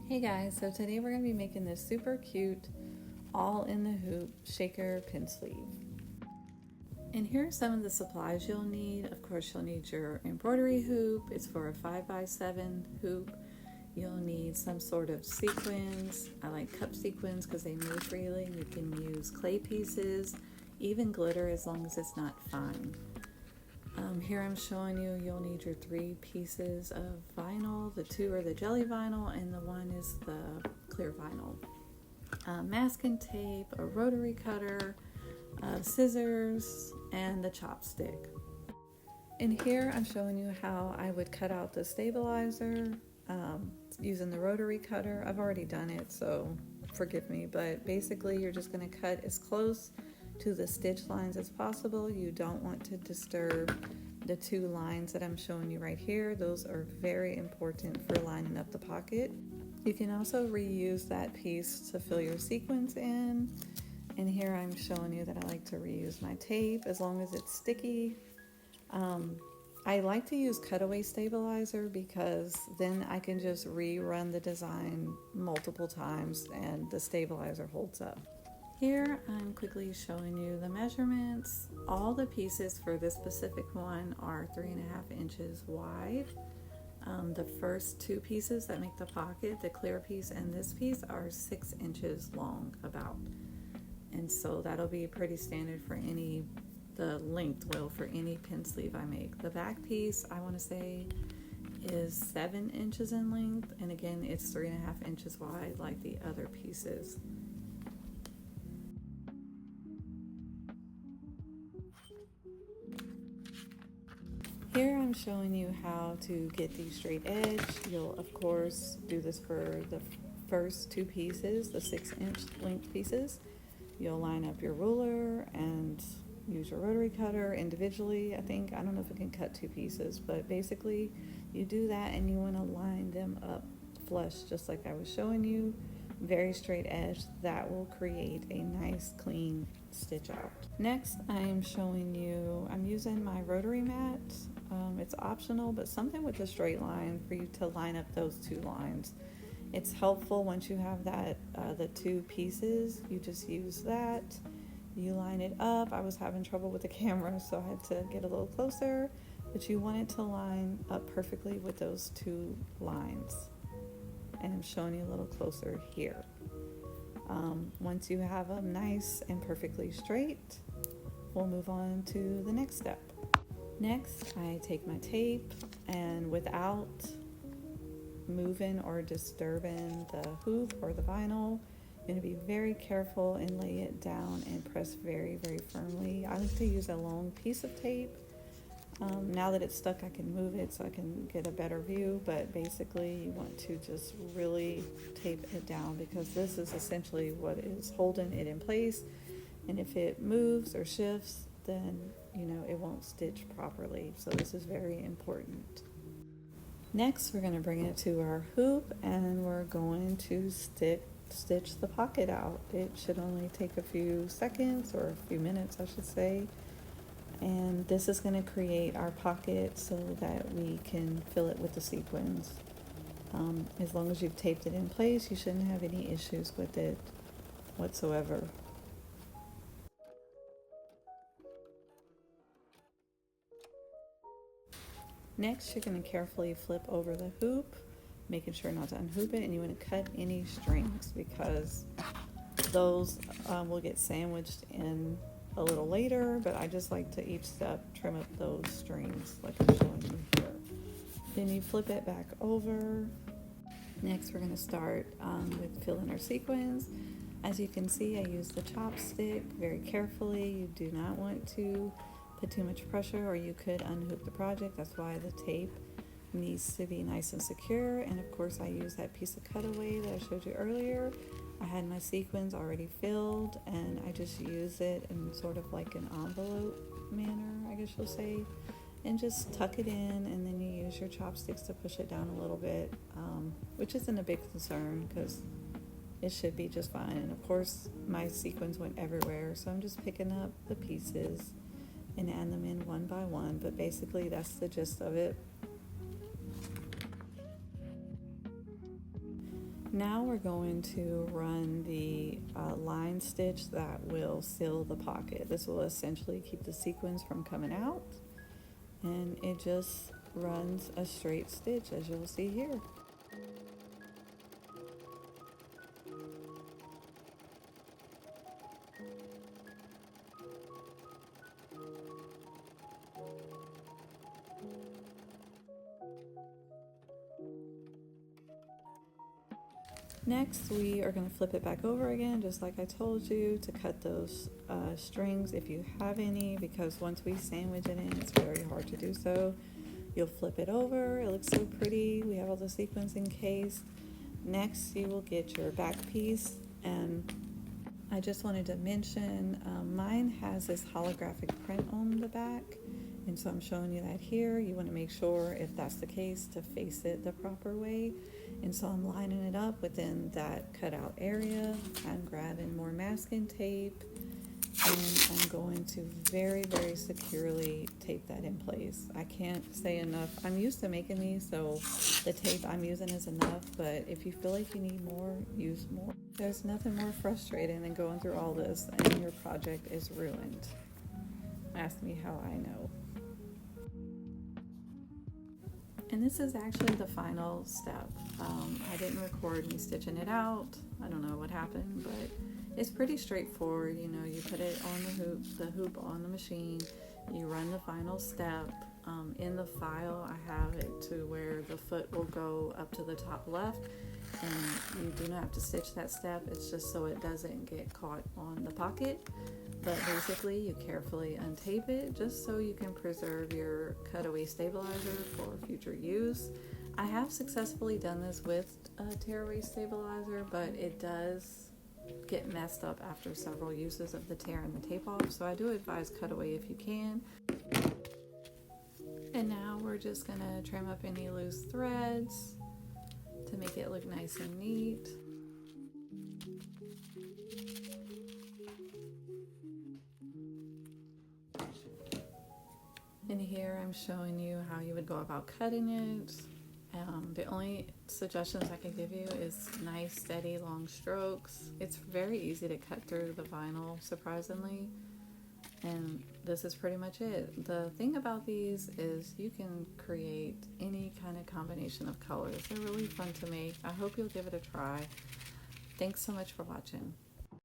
Hey guys, so today we're going to be making this super cute all in the hoop shaker pin sleeve. And here are some of the supplies you'll need. Of course, you'll need your embroidery hoop. It's for a 5x7 hoop. You'll need some sort of sequins. I like cup sequins because they move freely. You can use clay pieces, even glitter as long as it's not fine. Here I'm showing you, you'll need your 3 pieces of vinyl. The 2 are the jelly vinyl and the 1 is the clear vinyl. Masking tape, a rotary cutter, scissors, and the chopstick. And here I'm showing you how I would cut out the stabilizer using the rotary cutter. I've already done it, so forgive me, but basically you're just going to cut as close to the stitch lines as possible. You don't want to disturb the 2 lines that I'm showing you right here. Those are very important for lining up the pocket. You can also reuse that piece to fill your sequins in. And here I'm showing you that I like to reuse my tape as long as it's sticky. I like to use cutaway stabilizer because then I can just rerun the design multiple times and the stabilizer holds up. Here I'm quickly showing you the measurements. All the pieces for this specific one are 3.5 inches wide. The first 2 pieces that make the pocket, the clear piece and this piece, are 6 inches long about. And so that'll be pretty standard for the length for any pin sleeve I make. The back piece, I want to say, is 7 inches in length, and again it's 3.5 inches wide like the other pieces. Here I'm showing you how to get the straight edge. You'll of course do this for the first 2 pieces, the 6-inch length pieces. You'll line up your ruler and use your rotary cutter individually. I don't know if it can cut 2 pieces, but basically you do that and you want to line them up flush just like I was showing you. Very straight edge. That will create a nice clean stitch out. Next I'm showing you, I'm using my rotary mat. It's optional, but something with a straight line for you to line up those 2 lines. It's helpful once you have that the 2 pieces. You just use that, you line it up. I was having trouble with the camera, so I had to get a little closer, but you want it to line up perfectly with those 2 lines. And I'm showing you a little closer here. Once you have them nice and perfectly straight, we'll move on to the next step. Next, I take my tape and without moving or disturbing the hoop or the vinyl, I'm going to be very careful and lay it down and press very, very firmly. I like to use a long piece of tape. Now that it's stuck, I can move it so I can get a better view, but basically you want to just really tape it down because this is essentially what is holding it in place, and if it moves or shifts, then it won't stitch properly. So this is very important. Next, we're going to bring it to our hoop and we're going to stitch the pocket out. It should only take a few seconds, or a few minutes I should say. And this is going to create our pocket so that we can fill it with the sequins. As long as you've taped it in place, you shouldn't have any issues with it whatsoever. Next, you're going to carefully flip over the hoop, making sure not to unhoop it, and you want to cut any strings because those will get sandwiched in a little later, but I just like to each step trim up those strings like I'm showing you here. Then you flip it back over. Next we're going to start with filling our sequins. As you can see, I use the chopstick very carefully. You do not want to put too much pressure or you could unhoop the project. That's why the tape needs to be nice and secure. And of course I use that piece of cutaway that I showed you earlier. I had my sequins already filled and I just use it in sort of like an envelope manner, I guess you'll say, and just tuck it in, and then you use your chopsticks to push it down a little bit, which isn't a big concern because it should be just fine. And of course my sequins went everywhere, so I'm just picking up the pieces and add them in one by one, but basically that's the gist of it. Now we're going to run the line stitch that will seal the pocket. This will essentially keep the sequins from coming out, and it just runs a straight stitch, as you'll see here. Next, we are going to flip it back over again, just like I told you, to cut those strings if you have any, because once we sandwich it in, it's very hard to do so. You'll flip it over. It looks so pretty. We have all the sequins encased. Next, you will get your back piece, and I just wanted to mention mine has this holographic print on the back, and so I'm showing you that here. You want to make sure, if that's the case, to face it the proper way. And so I'm lining it up within that cutout area. I'm grabbing more masking tape, and I'm going to very, very securely tape that in place. I can't say enough. I'm used to making these, so the tape I'm using is enough, but if you feel like you need more, use more. There's nothing more frustrating than going through all this and your project is ruined. Ask me how I know. And this is actually the final step. I didn't record me stitching it out. I don't know what happened, but it's pretty straightforward. You know, you put it on the hoop on the machine, you run the final step. In the file, I have it to where the foot will go up to the top left, and you do not have to stitch that step. It's just so it doesn't get caught on the pocket. But basically, you carefully untape it just so you can preserve your cutaway stabilizer for future use. I have successfully done this with a tearaway stabilizer, but it does get messed up after several uses of the tear and the tape off, so I do advise cutaway if you can. And now we're just gonna trim up any loose threads to make it look nice and neat. And here I'm showing you how you would go about cutting it. The only suggestions I can give you is nice, steady, long strokes. It's very easy to cut through the vinyl, surprisingly. And this is pretty much it. The thing about these is you can create any kind of combination of colors. They're really fun to make. I hope you'll give it a try. Thanks so much for watching.